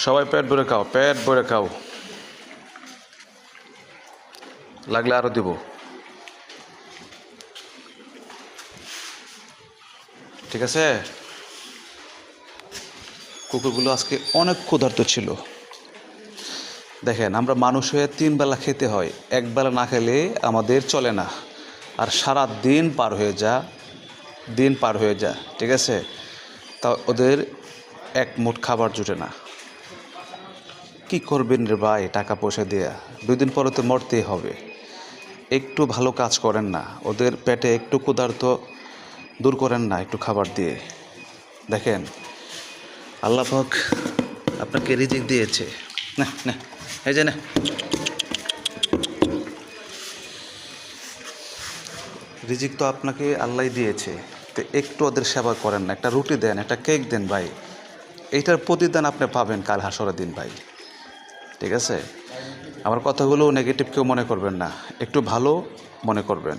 সবাই পেট ভরে খাও, পেট ভরে খাও, লাগলে আরও দিব। ঠিক আছে। কুকুরগুলো আজকে অনেক ক্ষুধার্ত ছিল। দেখেন, আমরা মানুষ হয়ে 3 বেলা খেতে হয়, 1 বেলা না খেলে আমাদের চলে না, আর সারা দিন পার হয়ে যা, ঠিক আছে। তা ওদের এক মুঠ খাবার জুটে না। কি করবেন রে ভাই, টাকা পয়সা দেয়া 2 দিন পরে তো মরতেই হবে। একটু ভালো কাজ করেন না, ওদের পেটে একটু ক্ষুধার্ত দূর করেন না একটু খাবার দিয়ে। দেখেন, আল্লাহ পাক আপনাকে রিজিক দিয়েছে, না না, এই যে না, রিজিক তো আপনাকে আল্লাহ দিয়েছে, তো একটু ওদের সেবা করেন না, একটা রুটি দেন, একটা কেক দেন ভাই, এইটার প্রতিদান আপনি পাবেন কাল হাসরের দিন ভাই। ঠিক আছে। আমার কথাগুলো নেগেটিভ কেউ মনে করবেন না, একটু ভালো মনে করবেন।